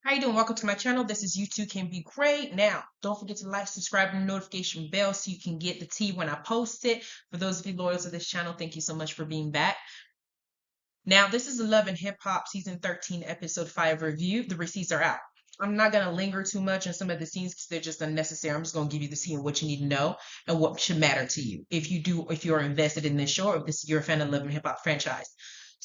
How you doing? Welcome to my channel. This is You Too Can Be Great. Now, don't forget to like, subscribe, and notification bell so you can get the tea when I post it. For those of you loyal to this channel, thank you so much for being back. Now, this is 11 Hip Hop Season 13, Episode 5 review. The receipts are out. I'm not going to linger too much on some of the scenes because they're just unnecessary. I'm just going to give you the scene, what you need to know, and what should matter to you if you're invested in this show or if you're a fan of 11 Hip Hop franchise.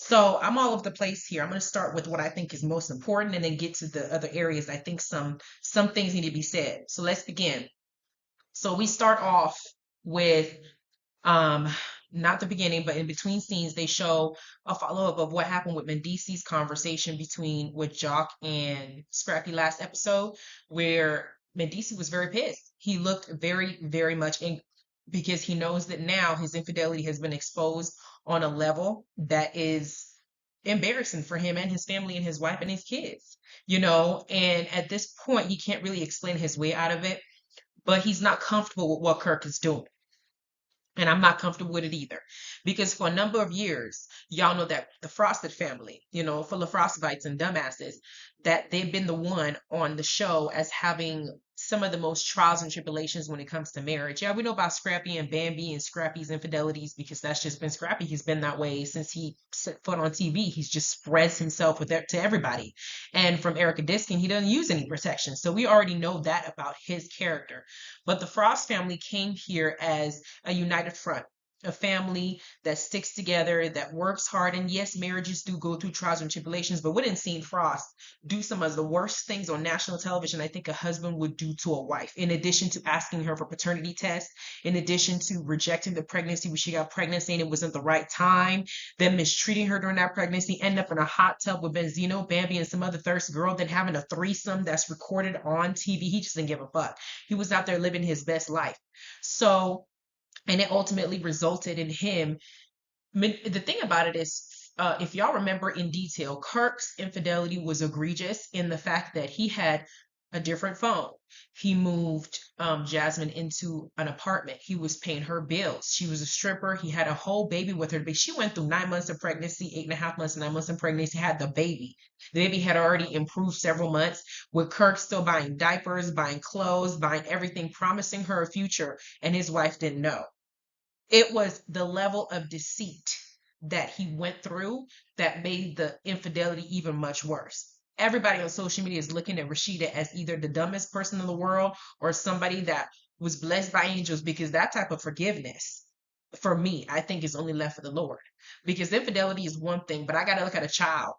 So I'm all over the place here. I'm going to start with what I think is most important and then get to the other areas. I think some things need to be said. So let's begin. So we start off with um not the beginning, but in between scenes, they show a follow-up of what happened with Mendeecees' conversation with Jock and Scrappy last episode, where Mendeecees was very pissed. He looked very, very much in because he knows that now his infidelity has been exposed on a level that is embarrassing for him and his family and his wife and his kids, and at this point he can't really explain his way out of it, but he's not comfortable with what Kirk is doing. And I'm not comfortable with it either. Because for a number of years, y'all know that the Frosted family, full of Frostobites and dumbasses, that they've been the one on the show as having some of the most trials and tribulations when it comes to marriage. Yeah, we know about Scrappy and Bambi and Scrappy's infidelities because that's just been Scrappy. He's been that way since he set foot on TV. He's just spreads himself to everybody. And from Erica Diskin, he doesn't use any protection. So we already know that about his character. But the Frost family came here as a united front, a family that sticks together, that works hard. And yes, marriages do go through trials and tribulations, but we didn't see Frost do some of the worst things on national television I think a husband would do to a wife, in addition to asking her for paternity tests, in addition to rejecting the pregnancy when she got pregnant, saying it wasn't the right time, then mistreating her during that pregnancy, end up in a hot tub with Benzino, Bambi, and some other thirsty girl, then having a threesome that's recorded on TV. He just didn't give a fuck. He was out there living his best life. So, and it ultimately resulted in him. The thing about it is, if y'all remember in detail, Kirk's infidelity was egregious in the fact that he had a different phone. He moved Jasmine into an apartment. He was paying her bills. She was a stripper. He had a whole baby with her. But she went through 9 months of pregnancy, 8.5 months, 9 months of pregnancy, had the baby. The baby had already improved several months, with Kirk still buying diapers, buying clothes, buying everything, promising her a future, and his wife didn't know. It was the level of deceit that he went through that made the infidelity even much worse. Everybody on social media is looking at Rashida as either the dumbest person in the world or somebody that was blessed by angels, because that type of forgiveness, for me, I think is only left for the Lord. Because infidelity is one thing, but I got to look at a child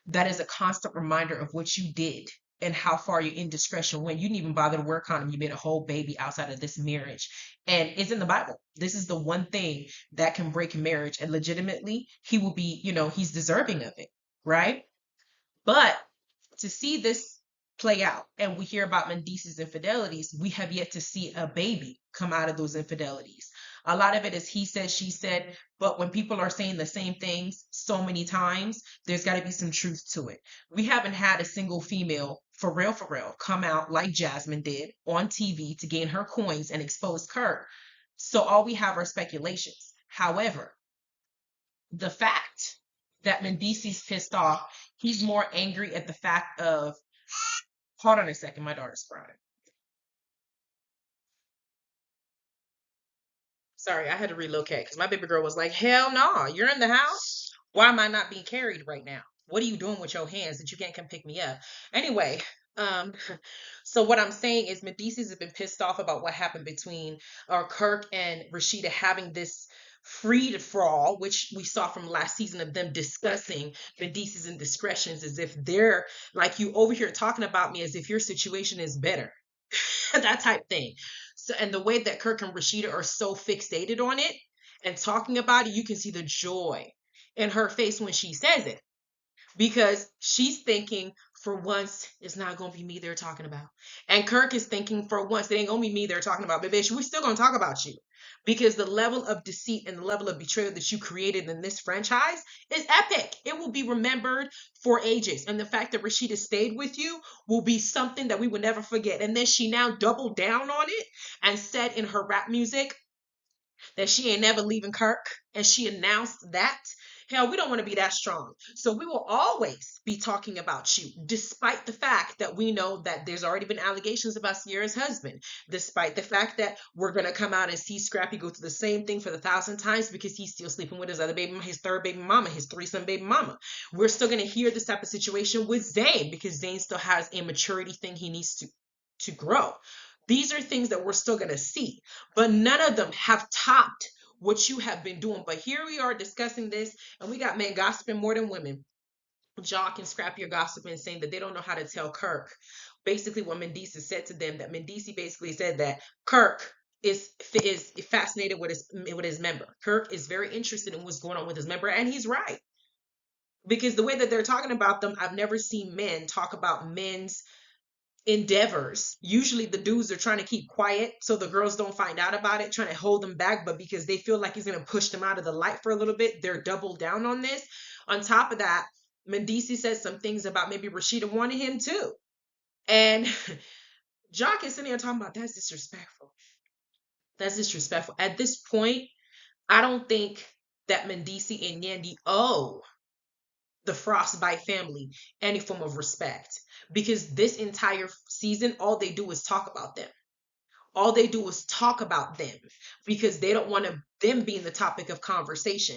that is a constant reminder of what you did and how far your indiscretion went. You didn't even bother to work on him. You made a whole baby outside of this marriage. And it's in the Bible. This is the one thing that can break a marriage. And legitimately, he will be, he's deserving of it, right? But to see this play out, and we hear about Mendeecees' infidelities, we have yet to see a baby come out of those infidelities. A lot of it is he said, she said, but when people are saying the same things so many times, there's got to be some truth to it. We haven't had a single female, for real, come out like Jasmine did on TV to gain her coins and expose Kirk. So all we have are speculations. However, the fact that Mendeecees pissed off, he's more angry at the fact of, hold on a second, my daughter's crying. Sorry, I had to relocate because my baby girl was like, hell no, you're in the house. Why am I not being carried right now? What are you doing with your hands that you can't come pick me up? Anyway, um, so what I'm saying is Mendeecees has been pissed off about what happened between Kirk and Rashida having this free for all, which we saw from last season of them discussing Mendeecees' indiscretions as if they're like, you over here talking about me as if your situation is better. That type thing. So, and the way that Kirk and Rashida are so fixated on it and talking about it, you can see the joy in her face when she says it, because she's thinking, for once, it's not going to be me they're talking about. And Kirk is thinking, for once, it ain't going to be me they're talking about. But bitch, we still going to talk about you, because the level of deceit and the level of betrayal that you created in this franchise is epic. It will be remembered for ages. And the fact that Rashida stayed with you will be something that we will never forget. And then she now doubled down on it and said in her rap music that she ain't never leaving Kirk. And she announced that Hell, we don't want to be that strong. So we will always be talking about you, despite the fact that we know that there's already been allegations about Sierra's husband, despite the fact that we're going to come out and see Scrappy go through the same thing for the 1,000th times because he's still sleeping with his other baby, his third baby mama, his threesome baby mama. We're still going to hear this type of situation with Zane because Zane still has a maturity thing he needs to grow. These are things that we're still going to see, but none of them have topped what you have been doing. But here we are discussing this, and we got men gossiping more than women. Jock and Scrappy are gossiping, saying that they don't know how to tell Kirk. Basically, what Mendeecees said to them, that Mendeecees basically said that Kirk is fascinated with his member. Kirk is very interested in what's going on with his member, and he's right. Because the way that they're talking about them, I've never seen men talk about men's endeavors. Usually the dudes are trying to keep quiet so the girls don't find out about it, trying to hold them back, but because they feel like he's going to push them out of the light for a little bit, they're double down on this. On top of that, Mendeecees says some things about maybe Rashida wanted him too. And Jock is sitting there talking about that's disrespectful. That's disrespectful. At this point, I don't think that Mendeecees and Yandy owe the Frostbite family any form of respect, because this entire season, all they do is talk about them. All they do is talk about them because they don't want them being the topic of conversation.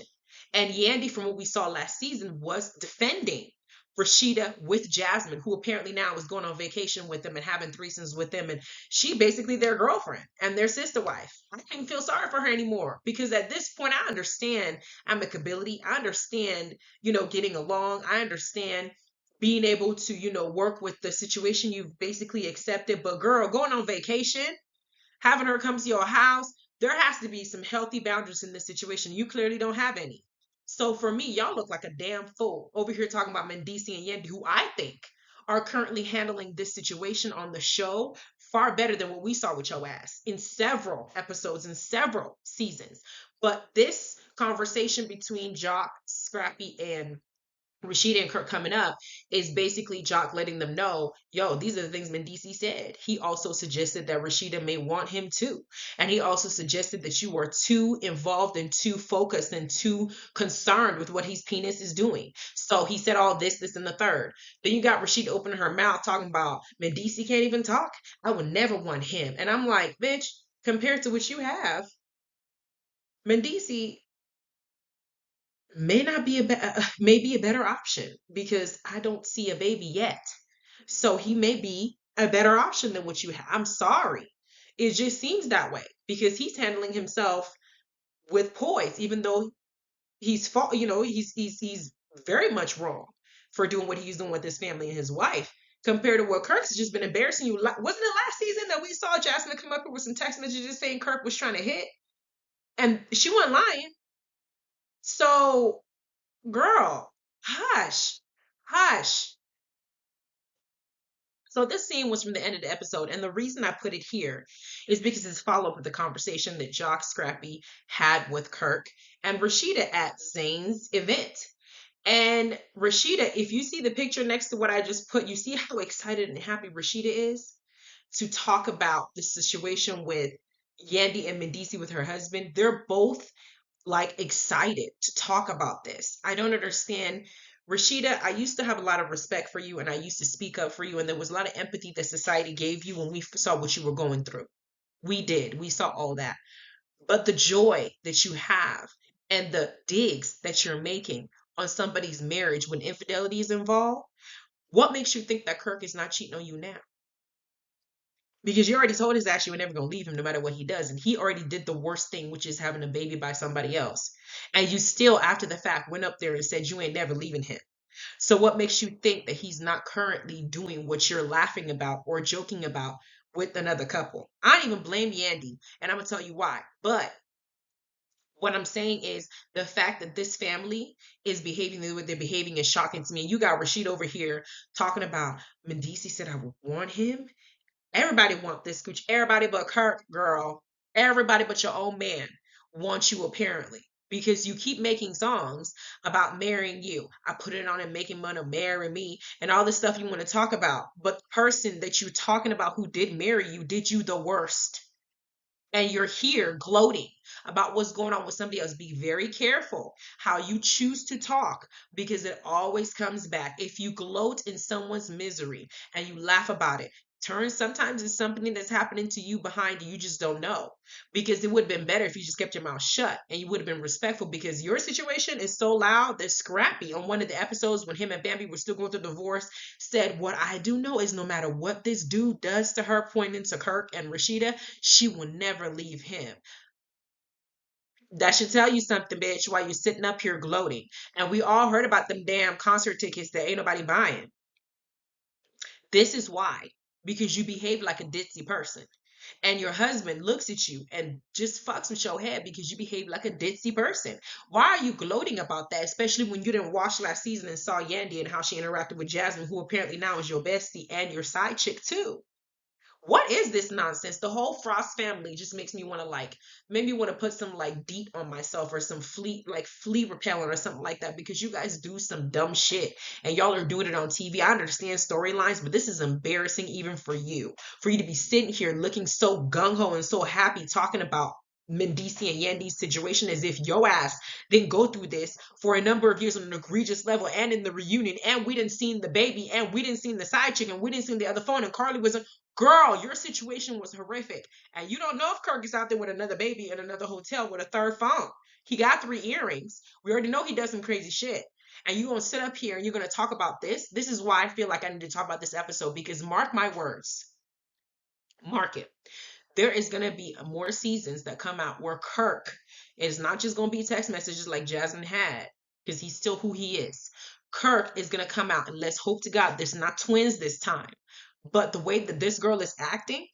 And Yandy, from what we saw last season, was defending Rashida with Jasmine, who apparently now is going on vacation with them and having threesomes with them. And she basically their girlfriend and their sister wife. I don't even feel sorry for her anymore because at this point, I understand amicability. I understand, getting along. I understand being able to, work with the situation you've basically accepted. But girl, going on vacation, having her come to your house, there has to be some healthy boundaries in this situation. You clearly don't have any. So for me, y'all look like a damn fool over here talking about Mendeecees and Yandy, who I think are currently handling this situation on the show far better than what we saw with your ass in several episodes and several seasons. But this conversation between Jock, Scrappy, and Rashida and Kirk coming up is basically Jock letting them know, yo, these are the things Mendeecees said. He also suggested that Rashida may want him too. And he also suggested that you are too involved and too focused and too concerned with what his penis is doing. So he said all this, and the third. Then you got Rashida opening her mouth talking about Mendeecees can't even talk. I would never want him. And I'm like, bitch, compared to what you have, Mendeecees may not be may be a better option because I don't see a baby yet. So he may be a better option than what you have. I'm sorry. It just seems that way because he's handling himself with poise, even though he's he's very much wrong for doing what he's doing with his family and his wife. Compared to what Kirk's just been embarrassing you. Wasn't it last season that we saw Jasmine come up with some text messages saying Kirk was trying to hit? And she wasn't lying. So girl, hush, hush. So this scene was from the end of the episode, and the reason I put it here is because it's follow up with the conversation that Jock Scrappy had with Kirk and Rashida at Zane's event. And Rashida, if you see the picture next to what I just put, you see how excited and happy Rashida is to talk about the situation with Yandy and Mendeecees with her husband. They're both like excited to talk about this. I don't understand. Rashida, I used to have a lot of respect for you and I used to speak up for you, and there was a lot of empathy that society gave you when we saw what you were going through. We did. We saw all that. But the joy that you have and the digs that you're making on somebody's marriage when infidelity is involved, what makes you think that Kirk is not cheating on you now? Because you already told his ass you were never going to leave him no matter what he does. And he already did the worst thing, which is having a baby by somebody else. And you still, after the fact, went up there and said you ain't never leaving him. So what makes you think that he's not currently doing what you're laughing about or joking about with another couple? I don't even blame Yandy, and I'm going to tell you why. But what I'm saying is the fact that this family is behaving the way they're behaving is shocking to me. And you got Rashid over here talking about Mendeecees said I would want him. Everybody want this scooch. Everybody but Kirk, girl. Everybody but your own man wants you apparently. Because you keep making songs about marrying you. I put it on and making money, marry me, and all this stuff you want to talk about. But the person that you're talking about who did marry you did you the worst. And you're here gloating about what's going on with somebody else. Be very careful how you choose to talk, because it always comes back. If you gloat in someone's misery and you laugh about it, sometimes it's something that's happening to you behind you just don't know. Because it would have been better if you just kept your mouth shut and you would have been respectful, because your situation is so loud that Scrappy, on one of the episodes when him and Bambi were still going through divorce, said, "What I do know is no matter what this dude does to her," pointing to Kirk and Rashida, "she will never leave him." That should tell you something, bitch, while you're sitting up here gloating. And we all heard about them damn concert tickets that ain't nobody buying. This is why. Because you behave like a ditzy person. And your husband looks at you and just fucks with your head because you behave like a ditzy person. Why are you gloating about that? Especially when you didn't watch last season and saw Yandy and how she interacted with Jasmine, who apparently now is your bestie and your side chick too. What is this nonsense? The whole Frost family just makes me want to maybe want to put some like DEET on myself, or some flea repellent or something like that, because you guys do some dumb shit and y'all are doing it on TV. I understand storylines, but this is embarrassing even for you to be sitting here looking so gung-ho and so happy talking about Mendeecees and Yandy's situation as if your ass didn't go through this for a number of years on an egregious level, and in the reunion, and we didn't see the baby, and we didn't see the side chick, and we didn't see the other phone, and Carly was girl, your situation was horrific. And you don't know if Kirk is out there with another baby in another hotel with a third phone. He got 3 earrings. We already know he does some crazy shit. And you're going to sit up here and you're going to talk about this. This is why I feel like I need to talk about this episode, because mark my words. Mark it. There is going to be more seasons that come out where Kirk is not just going to be text messages like Jasmine had, because he's still who he is. Kirk is going to come out, and let's hope to God there's not twins this time. But the way that this girl is acting,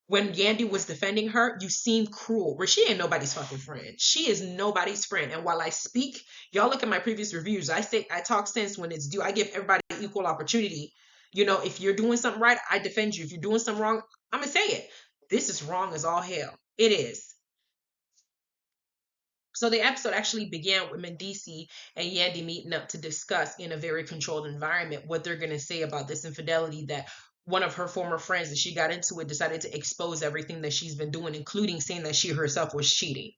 when Yandy was defending her, you seem cruel. Where she ain't nobody's fucking friend. She is nobody's friend. And while I speak, y'all look at my previous reviews. I talk sense when it's due. I give everybody equal opportunity. If you're doing something right, I defend you. If you're doing something wrong, I'm gonna say it. This is wrong as all hell. It is. So the episode actually began with Mendeecees and Yandy meeting up to discuss, in a very controlled environment, what they're going to say about this infidelity that one of her former friends that she got into it decided to expose everything that she's been doing, including saying that she herself was cheating.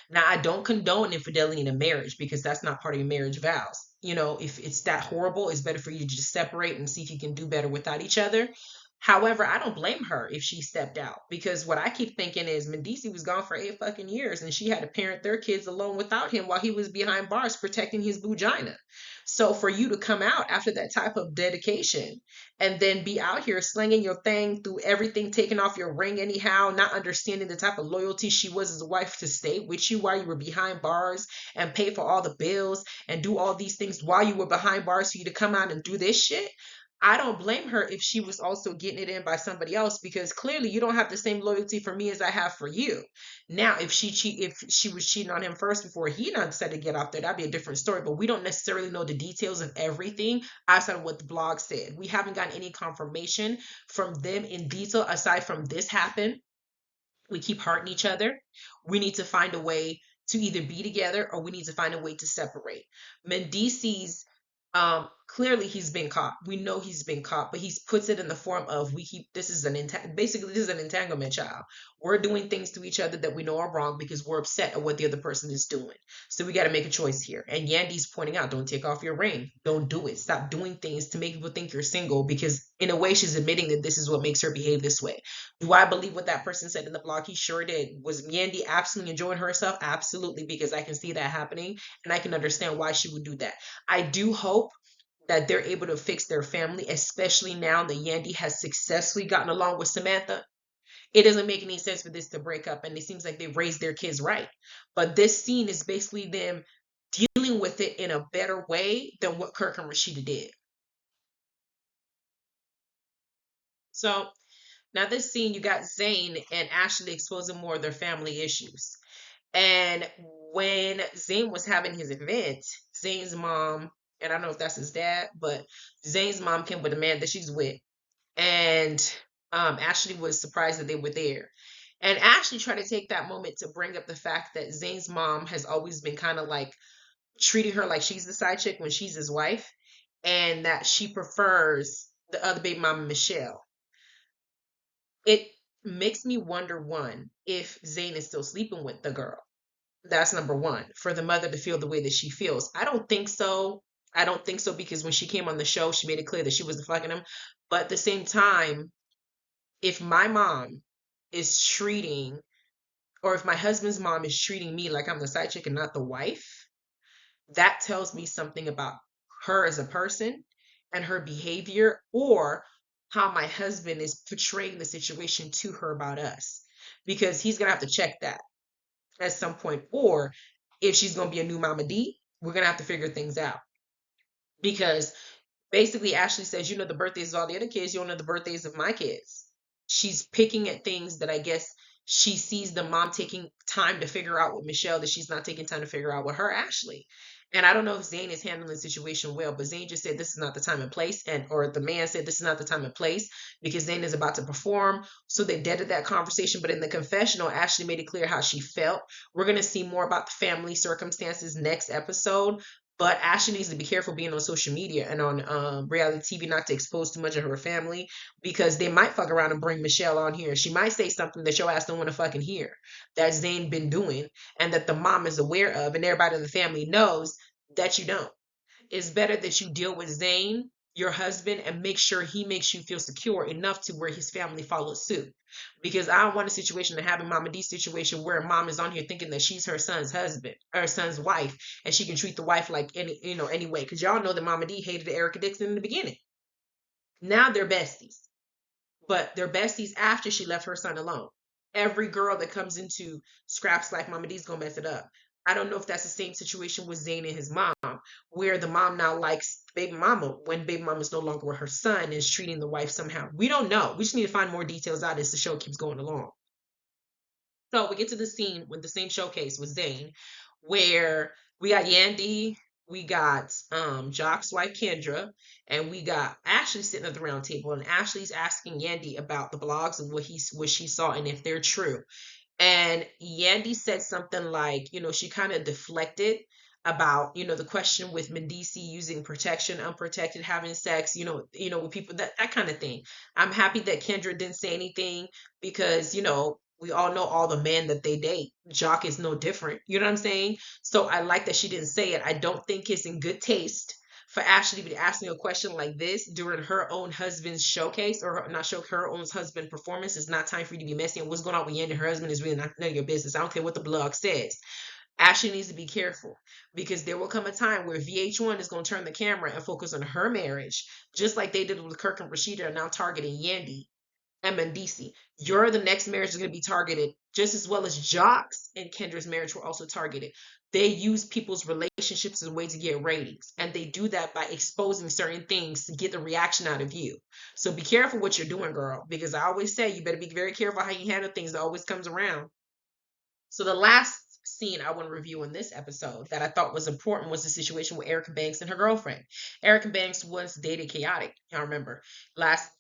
Now, I don't condone infidelity in a marriage, because that's not part of your marriage vows. If it's that horrible, it's better for you to just separate and see if you can do better without each other. However, I don't blame her if she stepped out, because what I keep thinking is Mendeecees was gone for 8 fucking years and she had to parent their kids alone without him while he was behind bars protecting his vagina. So for you to come out after that type of dedication and then be out here slinging your thing through everything, taking off your ring anyhow, not understanding the type of loyalty she was as a wife to stay with you while you were behind bars and pay for all the bills and do all these things while you were behind bars, for you to come out and do this shit. I don't blame her if she was also getting it in by somebody else, because clearly you don't have the same loyalty for me as I have for you. Now, if she was cheating on him first before he decided to get out there, that'd be a different story. But we don't necessarily know the details of everything outside of what the blog said. We haven't gotten any confirmation from them in detail aside from this happened. We keep hurting each other. We need to find a way to either be together, or we need to find a way to separate. Mendeecees, clearly he's been caught. We know he's been caught, but he puts it in the form of, basically this is an entanglement, child. We're doing things to each other that we know are wrong because we're upset at what the other person is doing. So we got to make a choice here. And Yandy's pointing out, don't take off your ring. Don't do it. Stop doing things to make people think you're single, because in a way she's admitting that this is what makes her behave this way. Do I believe what that person said in the blog? He sure did. Was Yandy absolutely enjoying herself? Absolutely, because I can see that happening and I can understand why she would do that. I do hope that they're able to fix their family, especially now that Yandy has successfully gotten along with Samantha. It doesn't make any sense for this to break up, and it seems like they've raised their kids right. But this scene is basically them dealing with it in a better way than what Kirk and Rashida did. So now this scene, you got Zane and Ashley exposing more of their family issues. And when Zane was having his event, Zane's mom, and I don't know if that's his dad, but Zane's mom came with a man that she's with. And Ashley was surprised that they were there. And Ashley tried to take that moment to bring up the fact that Zane's mom has always been kind of like treating her like she's the side chick when she's his wife, and that she prefers the other baby mama, Michelle. It makes me wonder, one, if Zayn is still sleeping with the girl. That's number one, for the mother to feel the way that she feels. I don't think so. I don't think so, because when she came on the show, she made it clear that she wasn't fucking him. But at the same time, if my mom is treating, or if my husband's mom is treating me like I'm the side chick and not the wife, that tells me something about her as a person and her behavior, or how my husband is portraying the situation to her about us. Because he's gonna have to check that at some point. Or if she's gonna be a new Mama D, we're gonna have to figure things out. Because basically Ashley says, you know the birthdays of all the other kids, you don't know the birthdays of my kids. She's picking at things that I guess she sees the mom taking time to figure out with Michelle, that she's not taking time to figure out with her Ashley. And I don't know if Zayn is handling the situation well, but Zayn just said this is not the time and place, and or the man said this is not the time and place, because Zayn is about to perform. So they deaded that conversation. But in the confessional, Ashley made it clear how she felt. We're gonna see more about the family circumstances next episode. But Ashley needs to be careful being on social media and on reality TV, not to expose too much of her family, because they might fuck around and bring Michelle on here. She might say something that your ass don't want to fucking hear, that Zayn been doing, and that the mom is aware of, and everybody in the family knows that you don't. It's better that you deal with Zayn, your husband, and make sure he makes you feel secure enough to where his family follows suit. Because I don't want a situation to happen, Mama D situation, where mom is on here thinking that she's her son's husband, her son's wife, and she can treat the wife like any, any way. Because y'all know that Mama D hated Erica Dixon in the beginning. Now they're besties, but they're besties after she left her son alone. Every girl that comes into Scrap's life, Mama D's gonna mess it up. I don't know if that's the same situation with Zayn and his mom, where the mom now likes baby mama when baby mama's no longer with her son and is treating the wife somehow. We don't know. We just need to find more details out as the show keeps going along. So we get to the scene with the same showcase with Zayn, where we got Yandy, we got Jock's wife Kendra, and we got Ashley sitting at the round table, and Ashley's asking Yandy about the blogs and what she saw and if they're true. And Yandy said something like, she kind of deflected about, the question with Mendeecees using protection, unprotected, having sex, with people, that kind of thing. I'm happy that Kendra didn't say anything, because, we all know all the men that they date. Jock is no different. You know what I'm saying? So I like that she didn't say it. I don't think it's in good taste for Ashley to be asking a question like this during her own husband's showcase, or not show her own husband performance. It's not time for you to be messy. And what's going on with Yandy and her husband is really not none of your business. I don't care what the blog says. Ashley needs to be careful, because there will come a time where VH1 is going to turn the camera and focus on her marriage, just like they did with Kirk and Rashida, are now targeting Yandy and Mendeecees. You're the next marriage is going to be targeted just as well as Jock's and Kendra's marriage were also targeted. They use people's relationships as a way to get ratings, and they do that by exposing certain things to get the reaction out of you. So be careful what you're doing, girl, because I always say you better be very careful how you handle things that always comes around. So the last scene I want to review in this episode that I thought was important was the situation with Erica Banks and her girlfriend. Erica Banks once dated Chaotic. I remember last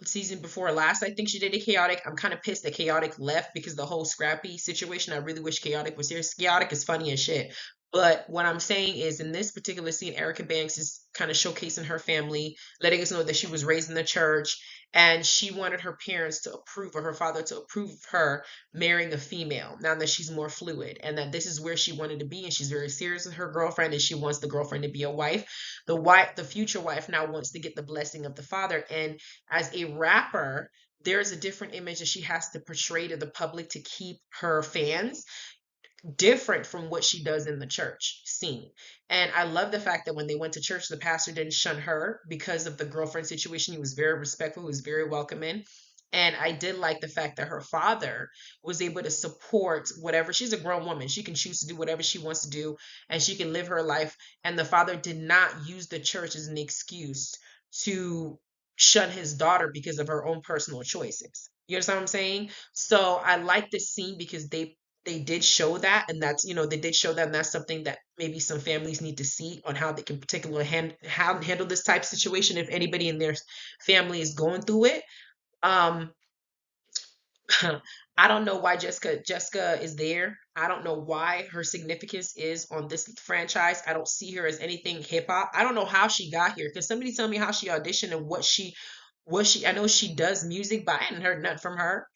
season before last, I think she dated Chaotic. I'm kind of pissed that Chaotic left because the whole Scrappy situation. I really wish Chaotic was here. Chaotic is funny as shit. But what I'm saying is, in this particular scene, Erica Banks is kind of showcasing her family, letting us know that she was raised in the church, and she wanted her parents to approve, or her father to approve of her marrying a female now that she's more fluid, and that this is where she wanted to be, and she's very serious with her girlfriend, and she wants the girlfriend to be a wife. The future wife now wants to get the blessing of the father, and as a rapper, there's a different image that she has to portray to the public to keep her fans, different from what she does in the church scene. And I love the fact that when they went to church, the pastor didn't shun her because of the girlfriend situation. He was very respectful, he was very welcoming. And I did like the fact that her father was able to support whatever. She's a grown woman. She can choose to do whatever she wants to do, and she can live her life. And the father did not use the church as an excuse to shun his daughter because of her own personal choices. You understand what I'm saying? So I like this scene because they did show that, and that's, they did show that, and that's something that maybe some families need to see on how they can particularly handle this type of situation if anybody in their family is going through it. um I don't know why Jessica is there. I don't know why her significance is on this franchise. I don't see her as anything hip hop. I don't know how she got here. Can somebody tell me how she auditioned and Was she? I know she does music, but I hadn't heard nothing from her.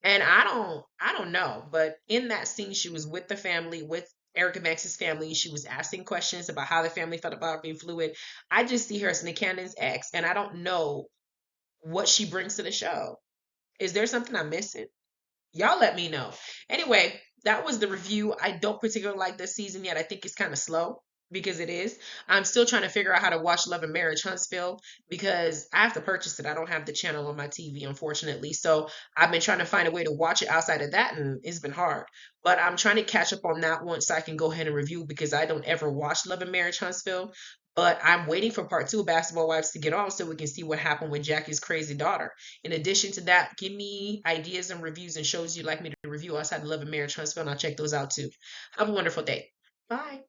And I don't know. But in that scene, she was with the family, with Erica Max's family. She was asking questions about how the family felt about being fluid. I just see her as Nick Cannon's ex, and I don't know what she brings to the show. Is there something I'm missing? Y'all let me know. Anyway, that was the review. I don't particularly like this season yet. I think it's kind of slow because it is. I'm still trying to figure out how to watch Love and Marriage Huntsville because I have to purchase it. I don't have the channel on my TV, unfortunately. So I've been trying to find a way to watch it outside of that, and it's been hard. But I'm trying to catch up on that one so I can go ahead and review because I don't ever watch Love and Marriage Huntsville. But I'm waiting for part two of Basketball Wives to get on so we can see what happened with Jackie's crazy daughter. In addition to that, give me ideas and reviews and shows you'd like me to review outside of Love and Marriage Huntsville, and I'll check those out too. Have a wonderful day. Bye.